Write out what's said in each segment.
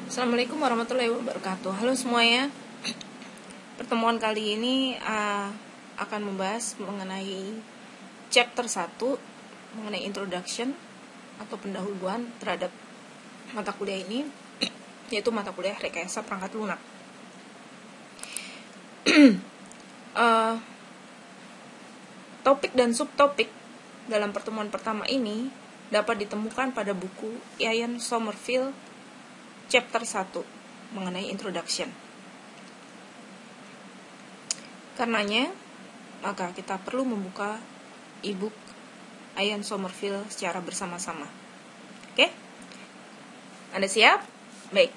Assalamualaikum warahmatullahi wabarakatuh. Halo semuanya. Pertemuan kali ini akan membahas mengenai chapter 1 mengenai introduction atau pendahuluan terhadap mata kuliah ini, yaitu mata kuliah rekayasa perangkat lunak. Topik dan subtopik dalam pertemuan pertama ini dapat ditemukan pada buku Ian Sommerville chapter 1 mengenai introduction. Karenanya, maka kita perlu membuka e-book Ian Sommerville secara bersama-sama. Oke? Anda siap? Baik.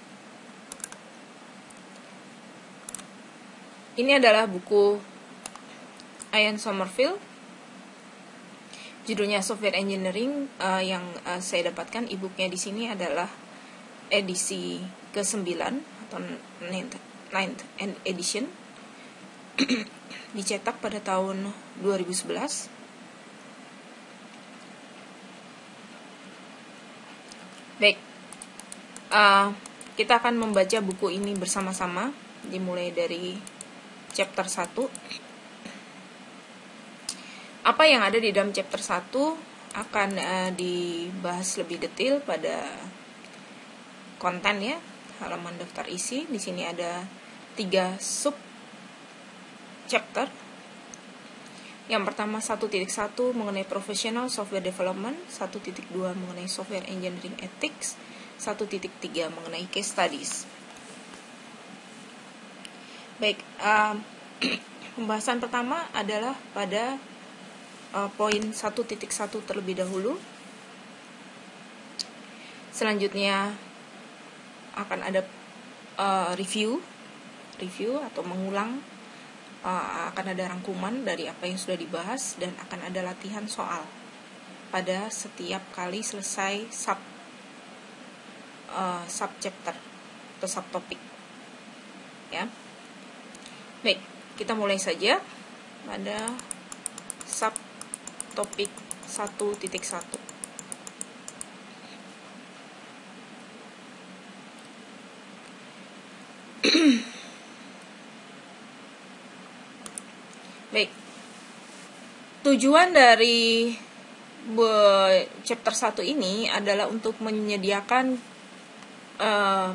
Ini adalah buku Ian Sommerville. Judulnya Software Engineering. Yang saya dapatkan e-booknya di sini adalah edisi ke-9 atau 9th edition. Dicetak pada tahun 2011. Baik, kita akan membaca buku ini bersama-sama, dimulai dari chapter 1. Apa yang ada di dalam chapter 1 akan dibahas lebih detail pada konten ya, halaman daftar isi. Di sini ada 3 sub chapter. Yang pertama 1.1 mengenai professional software development, 1.2 mengenai software engineering ethics, 1.3 mengenai case studies. Baik, pembahasan pertama adalah pada poin 1.1 terlebih dahulu. Selanjutnya akan ada review atau mengulang, akan ada rangkuman dari apa yang sudah dibahas, dan akan ada latihan soal pada setiap kali selesai sub chapter atau subtopik ya. Baik, kita mulai saja pada subtopik 1.1. Baik, tujuan dari chapter 1 ini adalah untuk menyediakan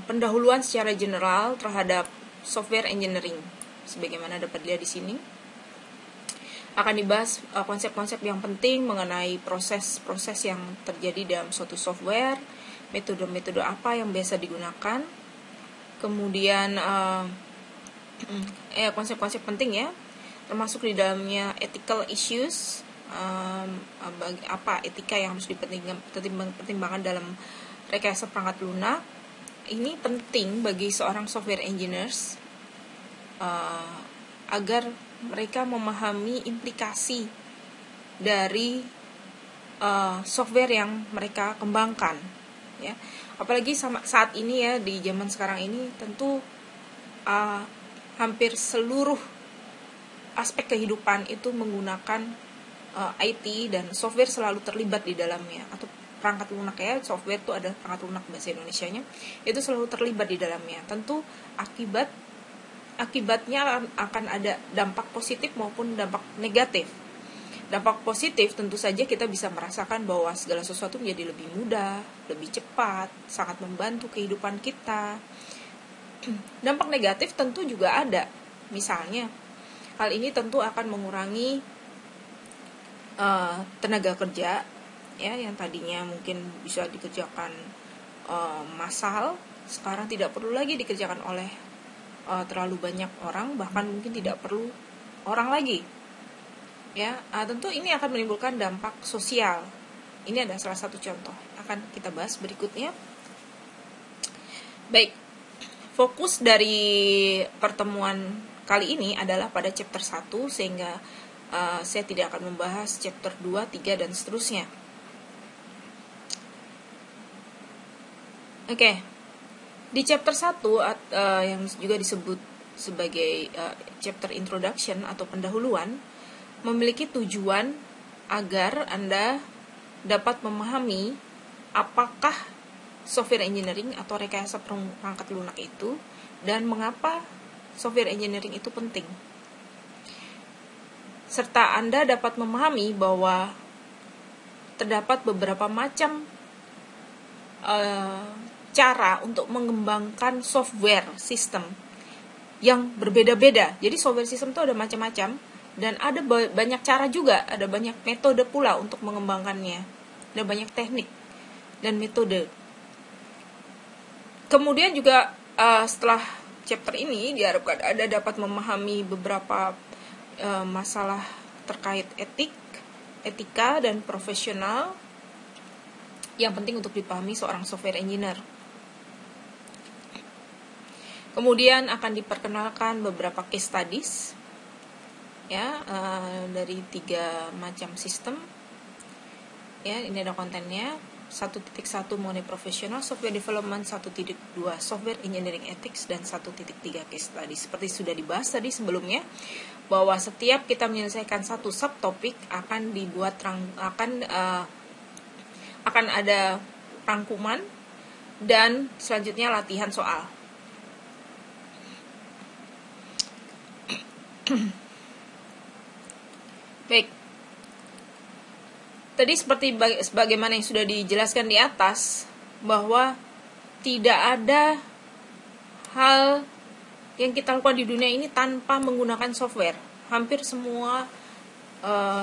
pendahuluan secara general terhadap software engineering. Sebagaimana dapat dilihat di sini, akan dibahas konsep-konsep yang penting mengenai proses-proses yang terjadi dalam suatu software, metode-metode apa yang biasa digunakan, kemudian konsep-konsep penting ya, termasuk di dalamnya ethical issues, apa etika yang harus dipertimbangkan dalam rekayasa perangkat lunak. Ini penting bagi seorang software engineers agar mereka memahami implikasi dari software yang mereka kembangkan ya. Apalagi saat ini ya, di zaman sekarang ini tentu hampir seluruh aspek kehidupan itu menggunakan IT, dan software selalu terlibat di dalamnya, atau perangkat lunak ya. Software itu ada perangkat lunak bahasa Indonesianya, itu selalu terlibat di dalamnya. Tentu akibatnya akan ada dampak positif maupun dampak negatif. Dampak positif tentu saja kita bisa merasakan bahwa segala sesuatu menjadi lebih mudah, lebih cepat, sangat membantu kehidupan kita. Dampak negatif tentu juga ada. Misalnya, hal ini tentu akan mengurangi tenaga kerja ya, yang tadinya mungkin bisa dikerjakan massal, sekarang tidak perlu lagi dikerjakan oleh terlalu banyak orang, bahkan mungkin tidak perlu orang lagi ya. Tentu ini akan menimbulkan dampak sosial. Ini adalah salah satu contoh, akan kita bahas berikutnya. Baik, fokus dari pertemuan kali ini adalah pada chapter 1, sehingga saya tidak akan membahas chapter 2, 3, dan seterusnya. Oke. Di chapter 1 yang juga disebut sebagai chapter introduction atau pendahuluan, memiliki tujuan agar Anda dapat memahami apakah software engineering atau rekayasa perangkat lunak itu, dan mengapa software engineering itu penting. Serta Anda dapat memahami bahwa terdapat beberapa macam cara untuk mengembangkan software system yang berbeda-beda. Jadi software system itu ada macam-macam, dan ada banyak cara juga, ada banyak metode pula untuk mengembangkannya, ada banyak teknik dan metode. Kemudian juga setelah chapter ini diharapkan Anda dapat memahami beberapa masalah terkait etika dan profesional yang penting untuk dipahami seorang software engineer. Kemudian akan diperkenalkan beberapa case studies ya, dari 3 macam sistem. Ya, ini ada kontennya. 1.1 mengenai profesional software development, 1.2 software engineering ethics, dan 1.3 case study. Seperti sudah dibahas tadi sebelumnya, bahwa setiap kita menyelesaikan satu subtopik akan dibuat akan ada rangkuman dan selanjutnya latihan soal. Baik. Tadi seperti sebagaimana yang sudah dijelaskan di atas, bahwa tidak ada hal yang kita lakukan di dunia ini tanpa menggunakan software. Hampir semua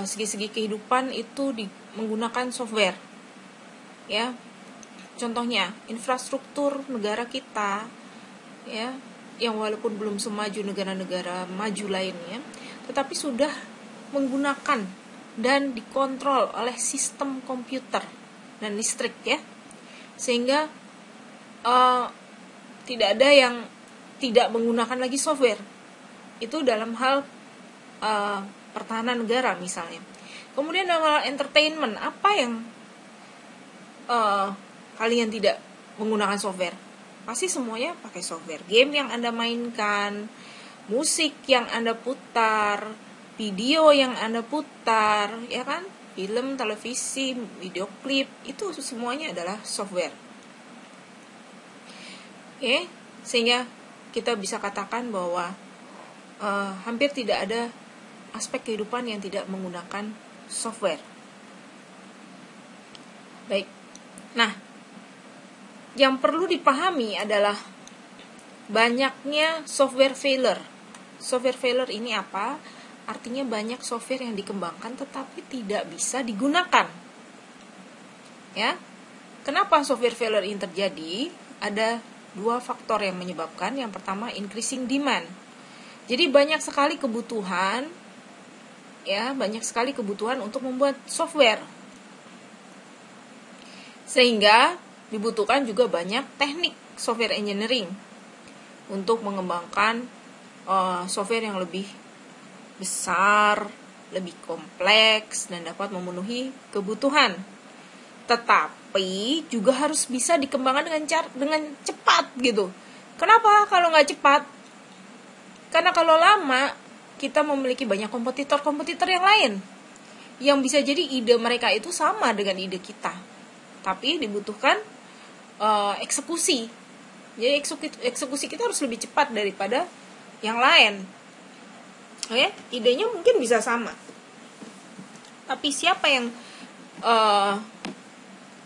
segi-segi kehidupan itu menggunakan software. Ya, contohnya infrastruktur negara kita, ya, yang walaupun belum semaju negara-negara maju lainnya, tetapi sudah menggunakan dan dikontrol oleh sistem komputer dan listrik, ya, sehingga tidak ada yang tidak menggunakan lagi software. Itu dalam hal pertahanan negara misalnya. Kemudian dalam hal entertainment, apa yang kalian tidak menggunakan software? Pasti semuanya pakai software. Game yang Anda mainkan, musik yang Anda putar, video yang Anda putar, ya kan? Film, televisi, video klip, itu semuanya adalah software. Oke, sehingga kita bisa katakan bahwa hampir tidak ada aspek kehidupan yang tidak menggunakan software. Baik. Nah, yang perlu dipahami adalah banyaknya software failure. Software failure ini apa? Artinya banyak software yang dikembangkan tetapi tidak bisa digunakan. Ya. Kenapa software failure ini terjadi? Ada 2 faktor yang menyebabkan. Yang pertama, increasing demand. Jadi banyak sekali kebutuhan, ya, banyak sekali kebutuhan untuk membuat software. Sehingga dibutuhkan juga banyak teknik software engineering untuk mengembangkan software yang lebih besar, lebih kompleks, dan dapat memenuhi kebutuhan. Tetapi juga harus bisa dikembangkan dengan cepat gitu. Kenapa kalau nggak cepat? Karena kalau lama, kita memiliki banyak kompetitor yang lain yang bisa jadi ide mereka itu sama dengan ide kita, tapi dibutuhkan eksekusi. Jadi eksekusi kita harus lebih cepat daripada yang lain. Oke, idenya mungkin bisa sama, tapi siapa yang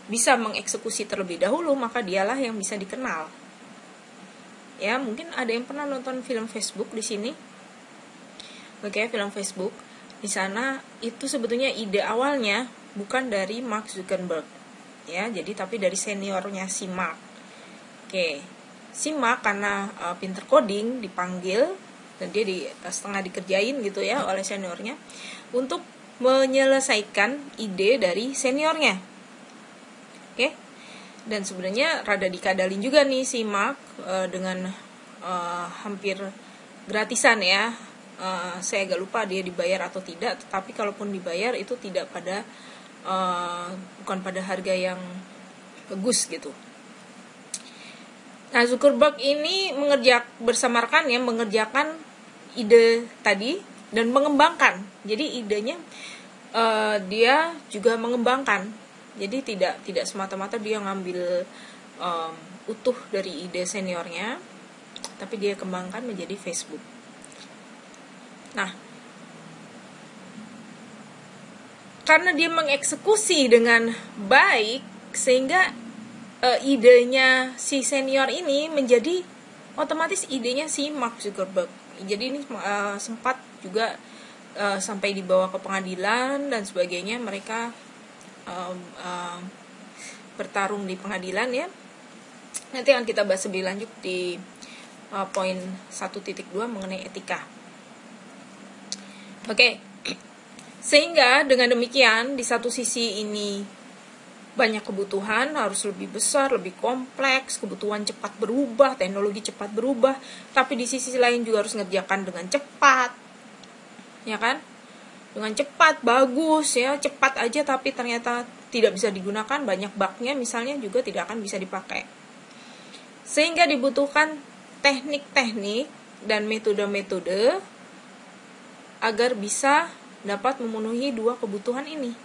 bisa mengeksekusi terlebih dahulu, maka dialah yang bisa dikenal. Ya, mungkin ada yang pernah nonton film Facebook di sini. Oke, film Facebook. Di sana itu sebetulnya ide awalnya bukan dari Mark Zuckerberg. Ya, jadi tapi dari seniornya si Mark. Oke. Si Mark karena pinter coding dipanggil dan dia setengah dikerjain gitu ya oleh seniornya untuk menyelesaikan ide dari seniornya. Oke. Dan sebenarnya rada dikadalin juga nih si Mark dengan hampir gratisan ya. Saya agak lupa dia dibayar atau tidak, tetapi kalaupun dibayar itu tidak pada bukan pada harga yang bagus gitu. Nah, Zuckerberg ini mengerjakan ide tadi dan mengembangkan. Jadi idenya dia juga mengembangkan. Jadi tidak semata-mata dia ngambil utuh dari ide seniornya, tapi dia kembangkan menjadi Facebook. Nah, karena dia mengeksekusi dengan baik, sehingga idenya si senior ini menjadi otomatis idenya si Mark Zuckerberg. Jadi ini sempat juga sampai dibawa ke pengadilan dan sebagainya. Mereka bertarung di pengadilan ya. Nanti akan kita bahas lebih lanjut di poin 1.2 mengenai etika. Oke. Sehingga dengan demikian di satu sisi ini banyak kebutuhan, harus lebih besar, lebih kompleks, kebutuhan cepat berubah, teknologi cepat berubah, tapi di sisi lain juga harus ngerjakan dengan cepat, ya kan? Dengan cepat, bagus ya, cepat aja tapi ternyata tidak bisa digunakan, banyak bugnya misalnya juga tidak akan bisa dipakai. Sehingga dibutuhkan teknik-teknik dan metode-metode agar bisa dapat memenuhi dua kebutuhan ini.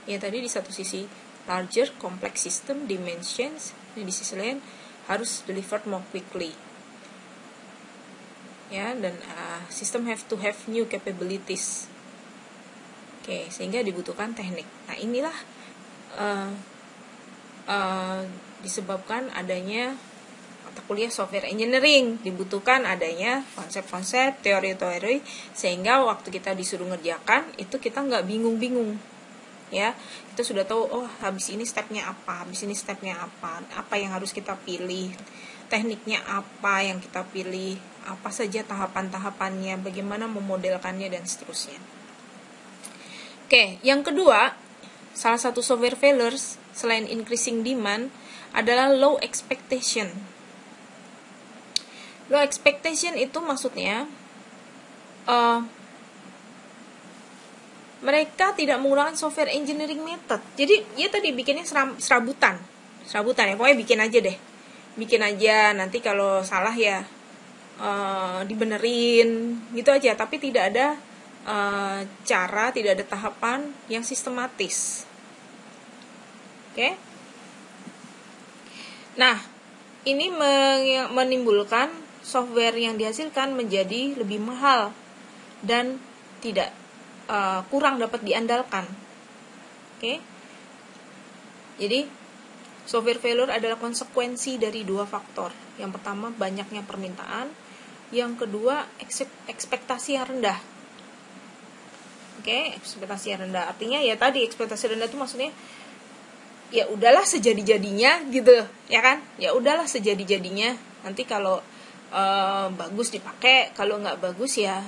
Ya tadi di satu sisi larger complex system dimensions, dan di sisi lain harus delivered more quickly. Ya, dan system have to have new capabilities. Oke, sehingga dibutuhkan teknik. Nah, inilah disebabkan adanya mata kuliah software engineering, dibutuhkan adanya konsep-konsep, teori-teori, sehingga waktu kita disuruh ngerjakan itu kita nggak bingung-bingung, ya. Kita sudah tahu, oh habis ini stepnya apa, apa yang harus kita pilih, tekniknya apa yang kita pilih, apa saja tahapan-tahapannya, bagaimana memodelkannya dan seterusnya. Oke, yang kedua, salah satu software failures selain increasing demand adalah low expectation. Low expectation itu maksudnya mereka tidak menggunakan software engineering method. Jadi dia tadi bikinnya serabutan ya, pokoknya bikin aja, nanti kalau salah ya dibenerin gitu aja, tapi tidak ada cara, tidak ada tahapan yang sistematis. Oke? Nah, ini menimbulkan software yang dihasilkan menjadi lebih mahal dan tidak kurang dapat diandalkan. Oke? Jadi software failure adalah konsekuensi dari dua faktor. Yang pertama, banyaknya permintaan. Yang kedua, ekspektasi yang rendah. Oke, ekspektasi yang rendah. Artinya ya tadi, ekspektasi rendah itu maksudnya ya udahlah sejadi-jadinya gitu, ya kan? Ya udahlah sejadi-jadinya. Nanti kalau bagus dipakai, kalau nggak bagus ya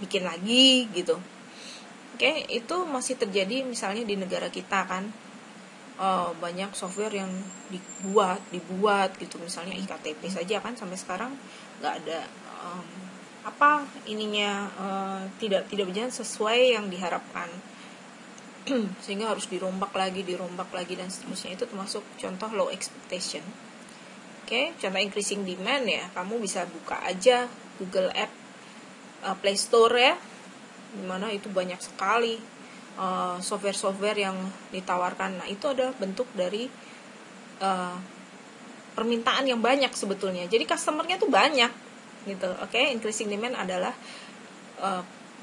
bikin lagi gitu. Oke, itu masih terjadi misalnya di negara kita kan. Banyak software yang dibuat gitu, misalnya iktp saja kan sampai sekarang nggak ada tidak berjalan sesuai yang diharapkan, sehingga harus dirombak lagi dan seterusnya. Itu termasuk contoh low expectation. Oke, contoh increasing demand ya, kamu bisa buka aja Google App Play Store ya, dimana itu banyak sekali software-software yang ditawarkan. Nah, itu adalah bentuk dari permintaan yang banyak sebetulnya. Jadi customernya tuh banyak gitu. Oke, increasing demand adalah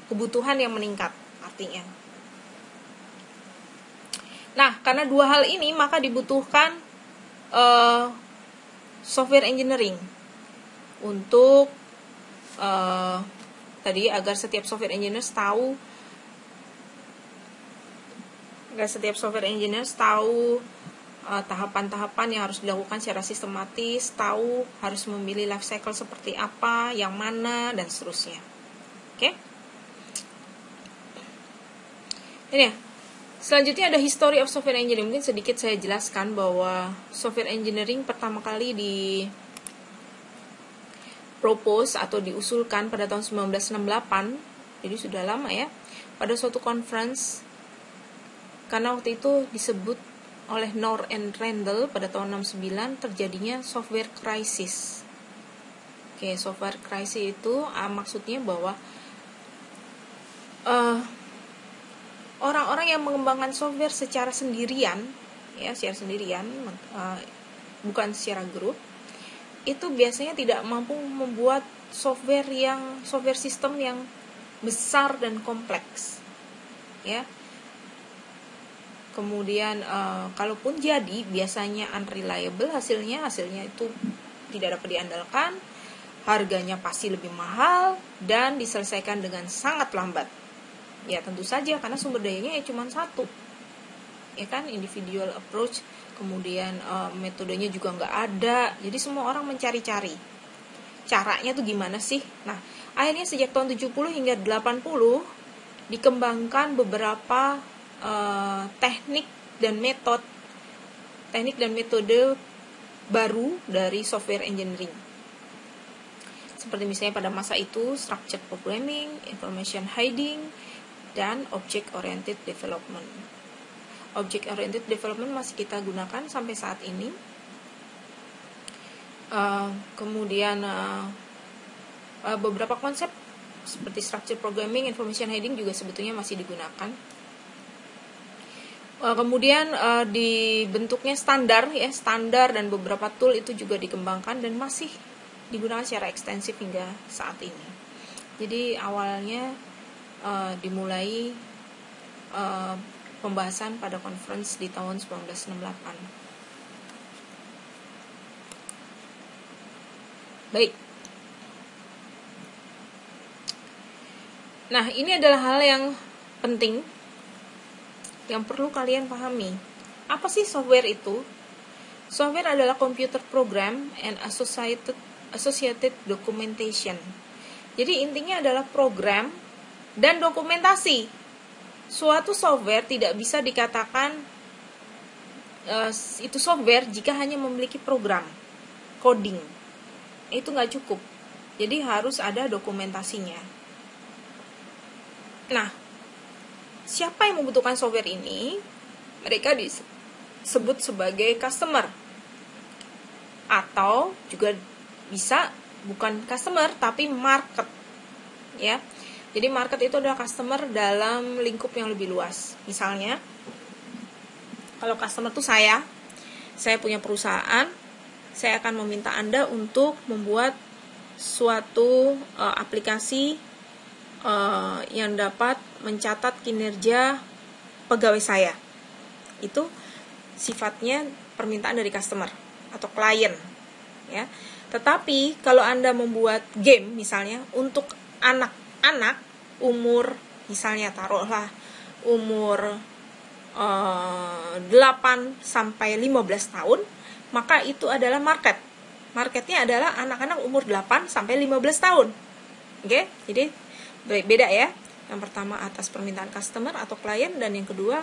kebutuhan yang meningkat artinya. Nah, karena dua hal ini maka dibutuhkan software engineering untuk tadi agar setiap software engineer tahu tahapan-tahapan yang harus dilakukan secara sistematis, tahu harus memilih life cycle seperti apa, yang mana, dan seterusnya. Oke? Ini ya. Selanjutnya ada history of software engineering. Mungkin sedikit saya jelaskan bahwa software engineering pertama kali propose atau diusulkan pada tahun 1968, jadi sudah lama ya, pada suatu conference, karena waktu itu disebut oleh Knorr and Randall pada tahun 69 terjadinya software crisis. Oke, software crisis itu maksudnya bahwa orang-orang yang mengembangkan software secara sendirian bukan secara grup, itu biasanya tidak mampu membuat software sistem yang besar dan kompleks, ya. Kemudian kalaupun jadi, biasanya unreliable hasilnya itu tidak dapat diandalkan, harganya pasti lebih mahal, dan diselesaikan dengan sangat lambat. Ya tentu saja, karena sumber dayanya ya cuma satu, ya kan, individual approach. Kemudian metodenya juga nggak ada, jadi semua orang mencari-cari caranya tuh gimana sih. Nah, akhirnya sejak tahun 70 hingga 80 dikembangkan beberapa teknik dan metode baru dari software engineering. Seperti misalnya pada masa itu structured programming, information hiding, dan object oriented development. Object oriented development masih kita gunakan sampai saat ini. Kemudian beberapa konsep seperti structured programming, information hiding juga sebetulnya masih digunakan. Kemudian dibentuknya standar dan beberapa tool itu juga dikembangkan dan masih digunakan secara ekstensif hingga saat ini. Jadi awalnya dimulai pembahasan pada conference di tahun 1968. Baik. Nah, ini adalah hal yang penting yang perlu kalian pahami. Apa sih software itu? Software adalah computer program and associated documentation. Jadi intinya adalah program dan dokumentasi. Suatu software tidak bisa dikatakan itu software jika hanya memiliki program, coding. Itu nggak cukup. Jadi harus ada dokumentasinya. Nah, siapa yang membutuhkan software ini? Mereka disebut sebagai customer. Atau juga bisa bukan customer tapi market. Ya. Jadi market itu adalah customer dalam lingkup yang lebih luas. Misalnya, kalau customer itu saya punya perusahaan, saya akan meminta Anda untuk membuat suatu aplikasi yang dapat mencatat kinerja pegawai saya. Itu sifatnya permintaan dari customer atau klien, ya. Tetapi kalau Anda membuat game misalnya untuk anak-anak umur, misalnya taruhlah umur 8 sampai 15 tahun, maka itu adalah market. Marketnya adalah anak-anak umur 8 sampai 15 tahun. Oke? Jadi beda ya. Yang pertama atas permintaan customer atau klien, dan yang kedua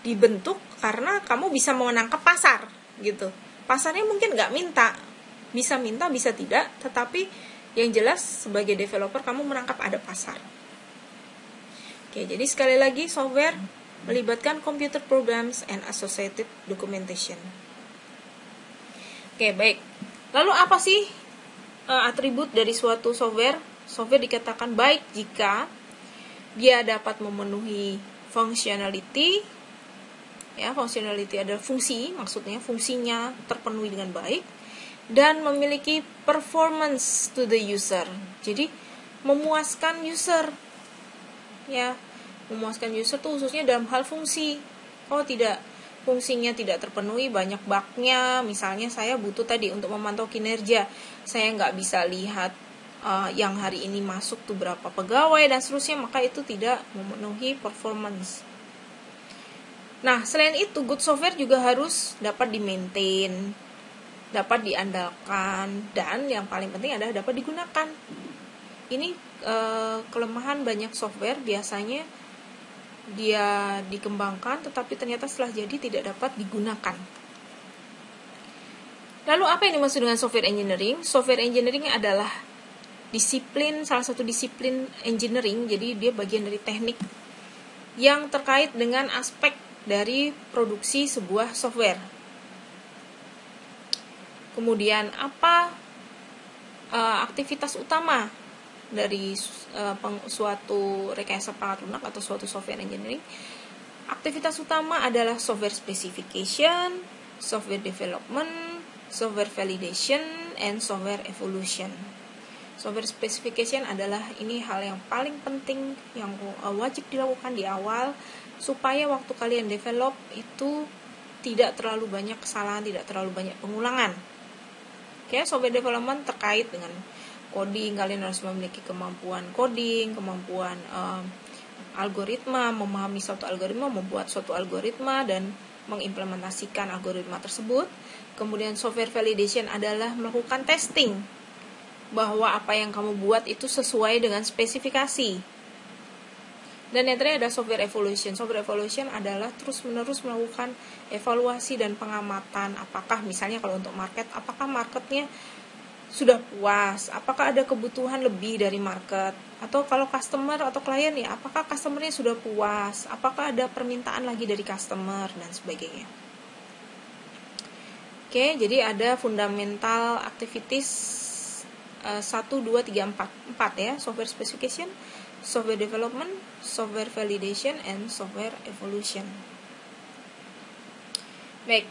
dibentuk karena kamu bisa menangkap pasar gitu. Pasarnya mungkin nggak minta, bisa tidak, tetapi yang jelas sebagai developer kamu menangkap ada pasar. Oke, jadi sekali lagi software melibatkan computer programs and associated documentation. Oke, baik. Lalu apa sih atribut dari suatu software? Software dikatakan baik jika dia dapat memenuhi functionality. Ya, functionality adalah fungsi, maksudnya fungsinya terpenuhi dengan baik, dan memiliki performance to the user. Jadi memuaskan user. Ya, memuaskan user tuh khususnya dalam hal fungsi. Oh, fungsinya tidak terpenuhi, banyak bug-nya. Misalnya saya butuh tadi untuk memantau kinerja, saya nggak bisa lihat yang hari ini masuk tuh berapa pegawai dan seterusnya, maka itu tidak memenuhi performance. Nah, selain itu good software juga harus dapat di-maintain, dapat diandalkan, dan yang paling penting adalah dapat digunakan. Ini kelemahan banyak software, biasanya dia dikembangkan tetapi ternyata setelah jadi tidak dapat digunakan. Lalu apa yang dimaksud dengan software engineering? Software engineering adalah salah satu disiplin engineering, jadi dia bagian dari teknik yang terkait dengan aspek dari produksi sebuah software. Kemudian apa aktivitas utama dari suatu rekayasa perangkat lunak atau suatu software engineering? Aktivitas utama adalah software specification, software development, software validation, and software evolution. Software specification adalah ini hal yang paling penting yang wajib dilakukan di awal supaya waktu kalian develop itu tidak terlalu banyak kesalahan, tidak terlalu banyak pengulangan. Oke, software development terkait dengan coding, kalian harus memiliki kemampuan coding, kemampuan algoritma, memahami suatu algoritma, membuat suatu algoritma dan mengimplementasikan algoritma tersebut. Kemudian software validation adalah melakukan testing bahwa apa yang kamu buat itu sesuai dengan spesifikasi. Dan yang terakhir ada software evolution. Software evolution adalah terus-menerus melakukan evaluasi dan pengamatan. Apakah misalnya kalau untuk market, apakah marketnya sudah puas? Apakah ada kebutuhan lebih dari market? Atau kalau customer atau klien ya, apakah customernya sudah puas? Apakah ada permintaan lagi dari customer dan sebagainya. Oke, jadi ada fundamental activities 1, 2, 3, 4 ya, software specification, software development, software validation, and software evolution. Baik,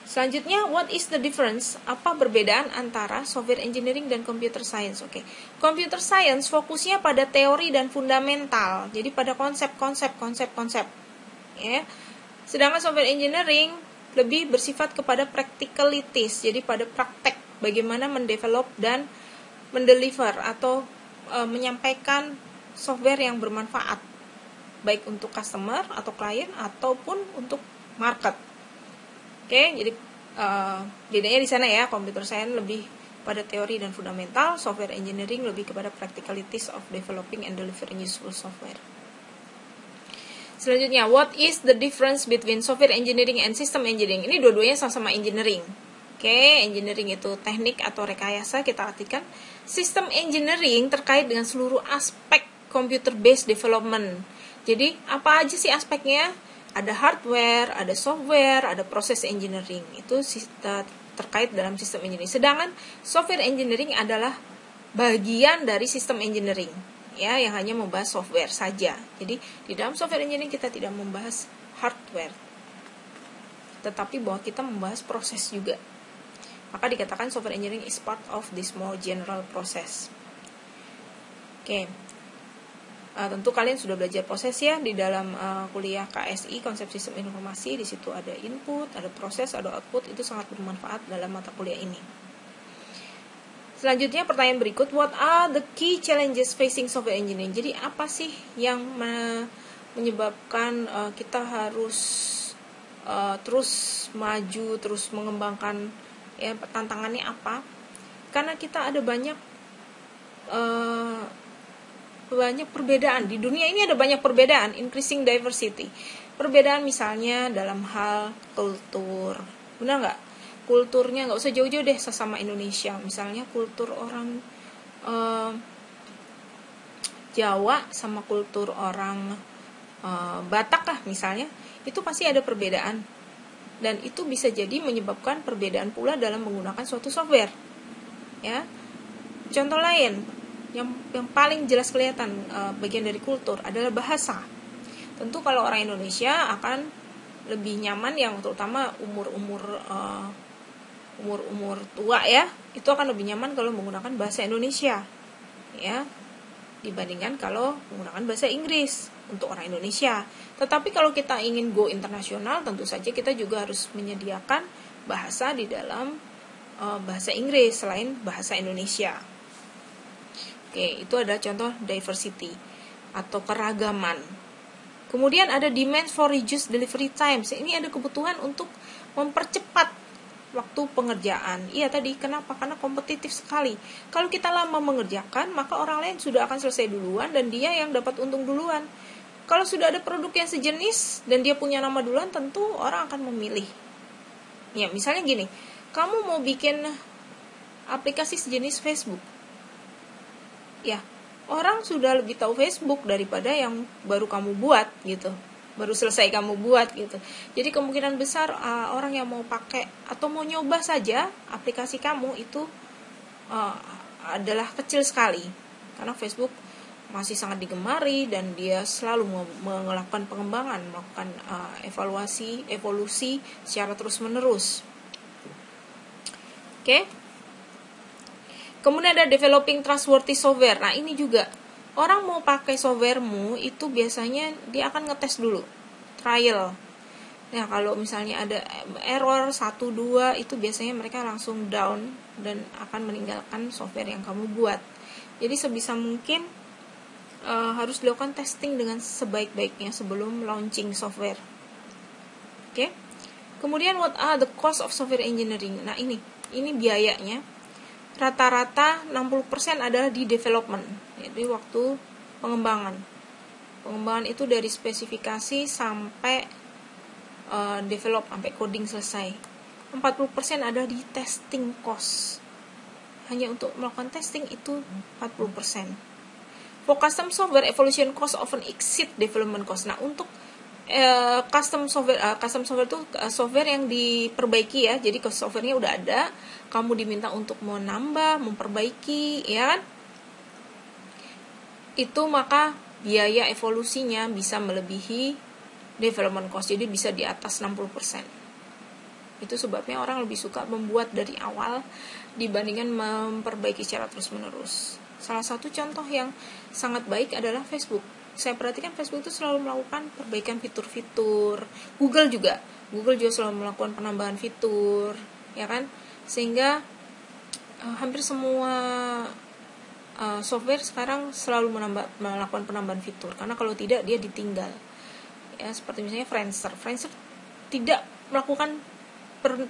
selanjutnya what is the difference? Apa perbedaan antara software engineering dan computer science? Oke, computer science fokusnya pada teori dan fundamental, jadi pada konsep. Ya. Sedangkan software engineering lebih bersifat kepada practicalities, jadi pada praktek, bagaimana mendevelop dan mendeliver atau menyampaikan software yang bermanfaat baik untuk customer atau klien ataupun untuk market. Oke, jadi bedanya di sana ya, computer science lebih pada teori dan fundamental, software engineering lebih kepada practicalities of developing and delivering useful software. Selanjutnya, what is the difference between software engineering and system engineering? Ini dua-duanya sama-sama engineering. Oke, engineering itu teknik atau rekayasa, kita artikan. System engineering terkait dengan seluruh aspek computer based development. Jadi, apa aja sih aspeknya? Ada hardware, ada software, ada proses engineering. Itu terkait dalam sistem engineering. Sedangkan software engineering adalah bagian dari sistem engineering, ya, yang hanya membahas software saja. Jadi, di dalam software engineering kita tidak membahas hardware, tetapi bahwa kita membahas proses juga. Maka dikatakan software engineering is part of this more general process. Oke. Tentu kalian sudah belajar proses ya di dalam kuliah KSI, konsep sistem informasi. Di situ ada input, ada proses, ada output. Itu sangat bermanfaat dalam mata kuliah ini. Selanjutnya pertanyaan berikut, what are the key challenges facing software engineering? Jadi apa sih yang menyebabkan kita harus terus maju, terus mengembangkan, ya, tantangannya apa? Karena kita ada banyak perbedaan di dunia ini, ada banyak perbedaan, increasing diversity. Perbedaan misalnya dalam hal kultur, benar nggak? Kulturnya nggak usah jauh-jauh deh, sesama Indonesia. Misalnya kultur orang Jawa sama kultur orang Batak lah misalnya, itu pasti ada perbedaan. Dan itu bisa jadi menyebabkan perbedaan pula dalam menggunakan suatu software. Ya, contoh lain yang paling jelas kelihatan bagian dari kultur adalah bahasa. Tentu kalau orang Indonesia akan lebih nyaman, yang terutama umur tua ya, itu akan lebih nyaman kalau menggunakan bahasa Indonesia, ya, dibandingkan kalau menggunakan bahasa Inggris untuk orang Indonesia. Tetapi kalau kita ingin go internasional, tentu saja kita juga harus menyediakan bahasa di dalam bahasa Inggris selain bahasa Indonesia. Oke, itu adalah contoh diversity atau keragaman. Kemudian ada demand for reduced delivery times. Ini ada kebutuhan untuk mempercepat waktu pengerjaan. Iya tadi, kenapa? Karena kompetitif sekali. Kalau kita lama mengerjakan, maka orang lain sudah akan selesai duluan dan dia yang dapat untung duluan. Kalau sudah ada produk yang sejenis dan dia punya nama duluan, tentu orang akan memilih. Ya, misalnya gini, kamu mau bikin aplikasi sejenis Facebook. Ya, orang sudah lebih tahu Facebook daripada yang baru kamu buat gitu. Baru selesai kamu buat gitu. Jadi kemungkinan besar orang yang mau pakai atau mau nyoba saja aplikasi kamu itu adalah kecil sekali. Karena Facebook masih sangat digemari dan dia selalu melakukan pengembangan, melakukan evolusi secara terus-menerus. Oke. Kemudian ada developing trustworthy software. Nah, ini juga orang mau pakai softwaremu itu biasanya dia akan ngetes dulu, trial. Nah, kalau misalnya ada error 1 2 itu biasanya mereka langsung down dan akan meninggalkan software yang kamu buat. Jadi sebisa mungkin harus dilakukan testing dengan sebaik-baiknya sebelum launching software. Oke. Kemudian what are the cost of software engineering? Nah, ini biayanya. Rata-rata 60% adalah di development. Jadi waktu pengembangan. Pengembangan itu dari spesifikasi sampai develop, sampai coding selesai. 40% adalah di testing cost. Hanya untuk melakukan testing itu 40%. For custom software, evolution cost often exceed development cost. Nah, untuk custom software itu software yang diperbaiki ya. Jadi softwarenya udah ada, kamu diminta untuk menambah, memperbaiki, ya kan? Itu maka biaya evolusinya bisa melebihi development cost. Jadi bisa di atas 60%. Itu sebabnya orang lebih suka membuat dari awal dibandingkan memperbaiki secara terus-menerus. Salah satu contoh yang sangat baik adalah Facebook. Saya perhatikan Facebook itu selalu melakukan perbaikan fitur-fitur. Google juga selalu melakukan penambahan fitur, ya kan? Sehingga hampir semua software sekarang selalu melakukan penambahan fitur. Karena kalau tidak dia ditinggal. Ya, seperti misalnya Friendster tidak melakukan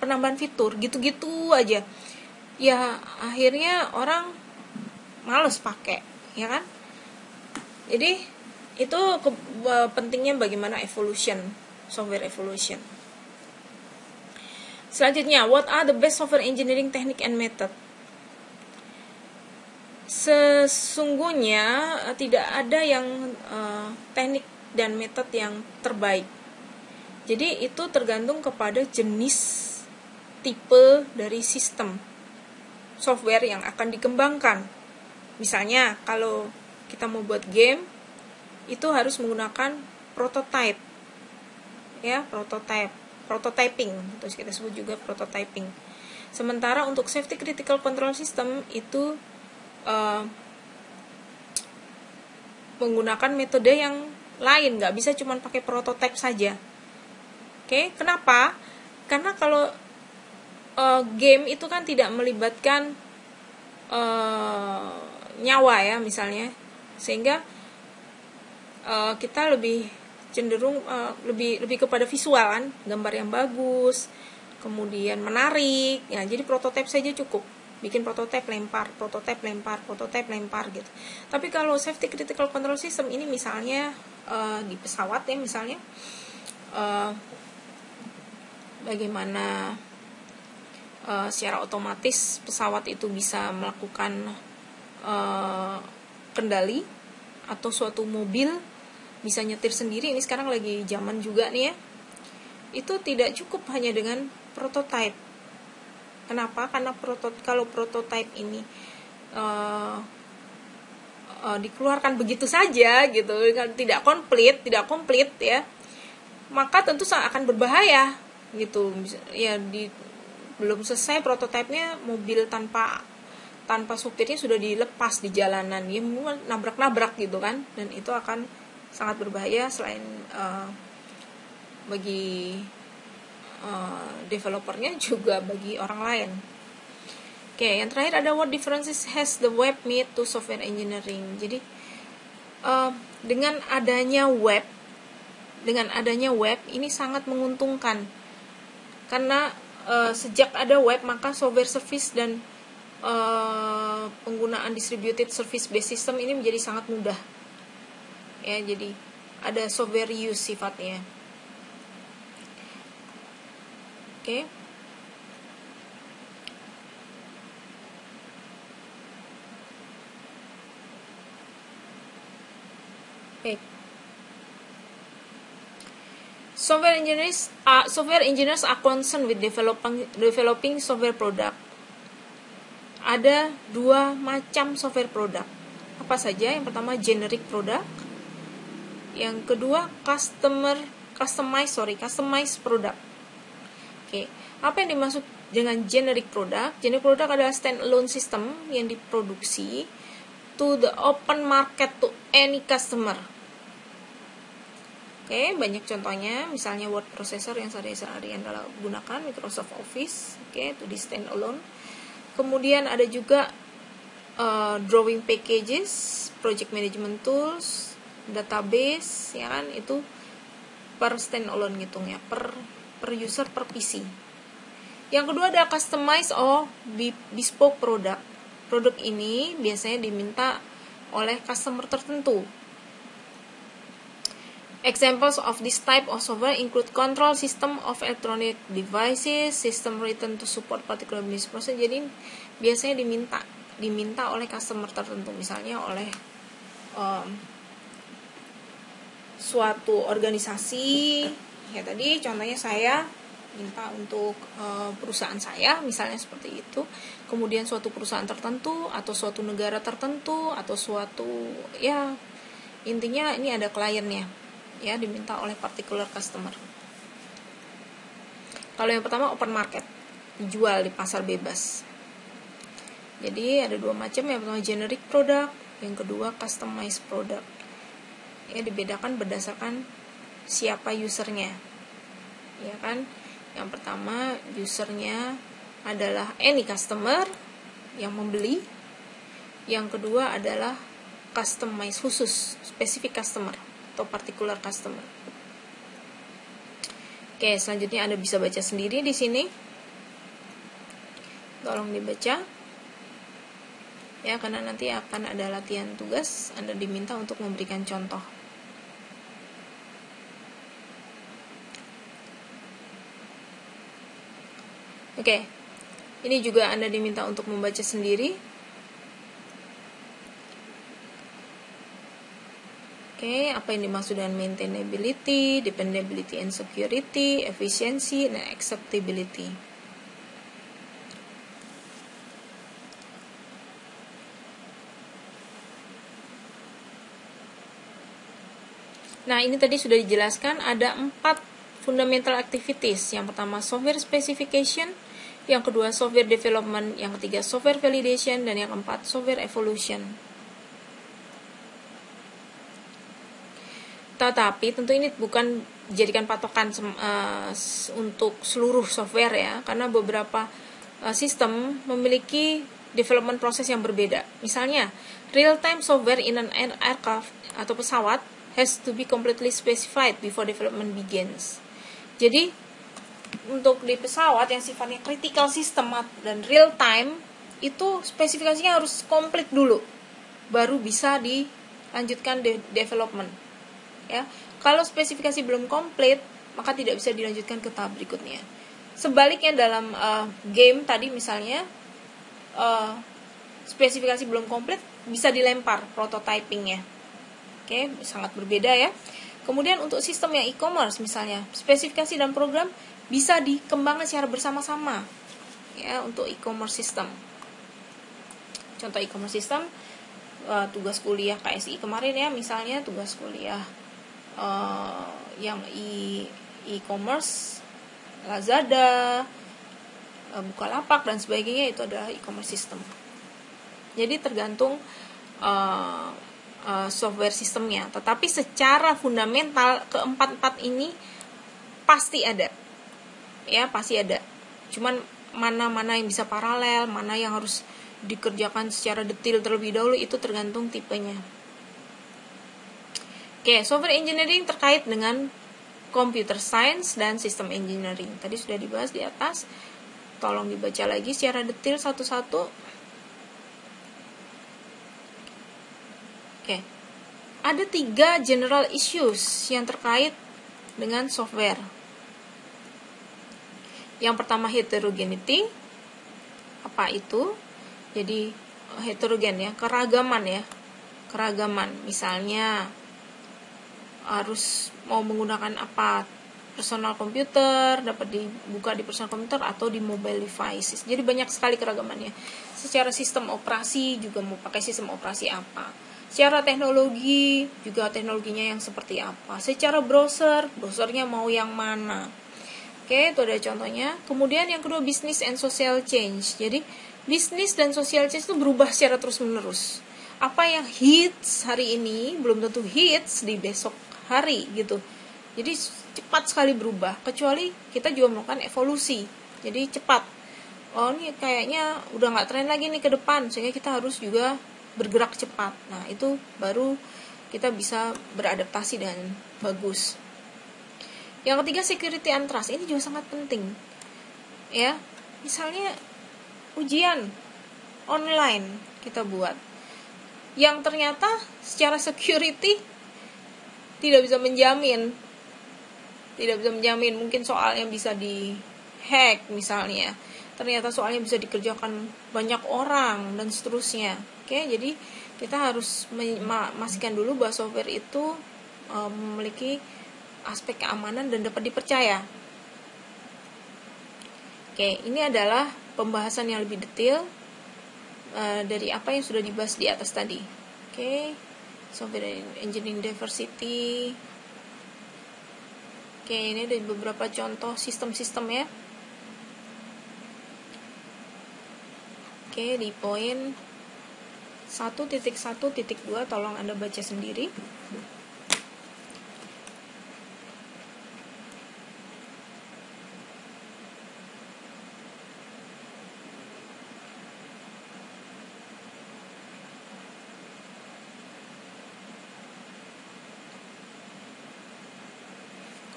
penambahan fitur, gitu-gitu aja. Ya, akhirnya orang males pakai, ya kan? Jadi itu pentingnya bagaimana software evolution. Selanjutnya, what are the best software engineering technique and method? Sesungguhnya tidak ada yang teknik dan metode yang terbaik. Jadi itu tergantung kepada jenis tipe dari sistem software yang akan dikembangkan. Misalnya kalau kita mau buat game, itu harus menggunakan prototype, ya, prototyping, terus kita sebut juga prototyping. Sementara untuk safety critical control system itu menggunakan metode yang lain, nggak bisa cuma pakai prototype saja. Oke, kenapa? Karena kalau game itu kan tidak melibatkan nyawa ya misalnya, sehingga kita lebih cenderung lebih kepada visual kan, gambar yang bagus, kemudian menarik ya. Jadi prototipe saja cukup, bikin prototipe lempar gitu. Tapi kalau safety critical control system ini misalnya di pesawat ya misalnya, bagaimana secara otomatis pesawat itu bisa melakukan kendali, atau suatu mobil bisa nyetir sendiri, ini sekarang lagi zaman juga nih ya. Itu tidak cukup hanya dengan prototype. Kenapa? Karena kalau prototype ini dikeluarkan begitu saja gitu, tidak komplit ya, maka tentu akan berbahaya gitu. Ya belum selesai prototipenya, mobil tanpa supirnya sudah dilepas di jalanan, ya nabrak gitu kan, dan itu akan sangat berbahaya selain bagi developernya juga bagi orang lain. Oke, yang terakhir ada what differences has the web made to software engineering. Jadi dengan adanya web ini sangat menguntungkan, karena sejak ada web maka software service dan penggunaan distributed service based system ini menjadi sangat mudah ya. Jadi ada software use sifatnya. Oke. Software engineers are concerned with developing software product. Ada 2 macam software product. Apa saja? Yang pertama generic product. Yang kedua customized product. Oke, apa yang dimaksud dengan generic product. Generic product adalah standalone system yang diproduksi to the open market to any customer. Oke, banyak contohnya, misalnya word processor yang sehari-hari adalah gunakan Microsoft Office, oke, itu di standalone. Kemudian ada juga drawing packages, project management tools, database, ya kan, itu per standalone ngitungnya, per user per PC. Yang kedua ada customize or bespoke product. Produk ini biasanya diminta oleh customer tertentu. Examples of this type of software include control system of electronic devices, system written to support particular business process. Jadi biasanya diminta oleh customer tertentu, misalnya oleh suatu organisasi. Ya tadi contohnya saya minta untuk perusahaan saya, misalnya seperti itu. Kemudian suatu perusahaan tertentu atau suatu negara tertentu atau suatu, ya intinya ini ada kliennya, ya diminta oleh particular customer. Kalau yang pertama open market, dijual di pasar bebas. Jadi ada dua macam, yang pertama generic product, yang kedua customized product. Ya dibedakan berdasarkan siapa usernya, ya kan. Yang pertama usernya adalah any customer yang membeli. Yang kedua adalah customized, khusus, specific customer atau particular customer. Oke, selanjutnya Anda bisa baca sendiri di sini. Tolong dibaca. Ya, karena nanti akan ada latihan tugas, Anda diminta untuk memberikan contoh. Oke. Ini juga Anda diminta untuk membaca sendiri. Oke, apa yang dimaksud dengan maintainability, dependability and security, efficiency, dan acceptability. Nah, ini tadi sudah dijelaskan ada 4 fundamental activities. Yang pertama software specification, yang kedua software development, yang ketiga software validation, dan yang keempat software evolution. Tetapi tentu ini bukan dijadikan patokan untuk seluruh software ya, karena beberapa sistem memiliki development proses yang berbeda. Misalnya, real-time software in an aircraft atau pesawat has to be completely specified before development begins. Jadi, untuk di pesawat yang sifatnya critical system dan real-time, itu spesifikasinya harus komplit dulu, baru bisa dilanjutkan development. Ya, kalau spesifikasi belum komplit, maka tidak bisa dilanjutkan ke tahap berikutnya. Sebaliknya dalam game tadi misalnya, spesifikasi belum komplit, bisa dilempar prototypingnya. Oke, sangat berbeda ya. Kemudian untuk sistem yang e-commerce misalnya, spesifikasi dan program bisa dikembangkan secara bersama-sama. Ya, untuk e-commerce system. Contoh e-commerce system, tugas kuliah KSI kemarin ya, misalnya tugas kuliah yang e-commerce, Lazada, Bukalapak dan sebagainya, itu adalah e-commerce system. Jadi tergantung software sistemnya, tetapi secara fundamental keempat-empat ini pasti ada, ya pasti ada. Cuman mana-mana yang bisa paralel, mana yang harus dikerjakan secara detail terlebih dahulu, itu tergantung tipenya. Oke, software engineering terkait dengan computer science dan system engineering. Tadi sudah dibahas di atas. Tolong dibaca lagi secara detail satu-satu. Oke. Ada 3 general issues yang terkait dengan software. Yang pertama heterogeneity. Apa itu? Jadi heterogen ya, keragaman ya. Keragaman, misalnya harus mau menggunakan apa, personal komputer dapat dibuka di personal komputer atau di mobile devices. Jadi banyak sekali keragamannya. Secara sistem operasi juga mau pakai sistem operasi apa. Secara teknologi juga teknologinya yang seperti apa. Secara browsernya mau yang mana. Oke, itu ada contohnya. Kemudian yang kedua, business and social change. Jadi bisnis dan social change itu berubah secara terus-menerus. Apa yang hits hari ini belum tentu hits di besok hari gitu. Jadi cepat sekali berubah. Kecuali kita juga melakukan evolusi. Jadi cepat. Oh, ini kayaknya udah nggak tren lagi nih ke depan, sehingga kita harus juga bergerak cepat. Nah, itu baru kita bisa beradaptasi dengan bagus. Yang ketiga, security and trust. Ini juga sangat penting. Ya, misalnya ujian online kita buat, yang ternyata secara security tidak bisa menjamin. Mungkin soalnya bisa di-hack misalnya. Ternyata soalnya bisa dikerjakan banyak orang dan seterusnya. Oke, jadi kita harus memastikan dulu bahwa software itu memiliki aspek keamanan dan dapat dipercaya. Oke, ini adalah pembahasan yang lebih detail dari apa yang sudah dibahas di atas tadi. Oke, software engineering diversity. Oke, ini ada beberapa contoh sistem-sistem ya. Oke, di poin 1.1.2 tolong Anda baca sendiri.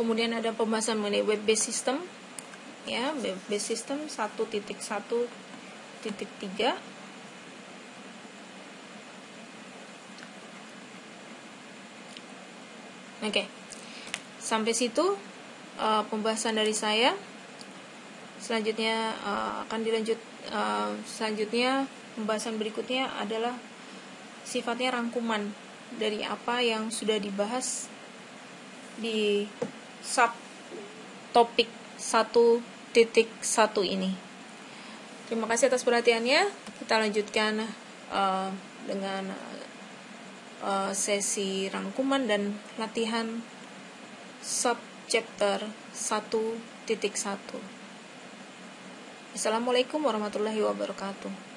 Kemudian ada pembahasan mengenai web based system. Ya, web based system 1.1.3. Oke. Sampai situ pembahasan dari saya. Selanjutnya akan dilanjut selanjutnya pembahasan berikutnya adalah sifatnya rangkuman dari apa yang sudah dibahas di subtopik 1.1 ini. Terima kasih atas perhatiannya. Kita lanjutkan dengan sesi rangkuman dan latihan subchapter 1.1. Assalamualaikum warahmatullahi wabarakatuh.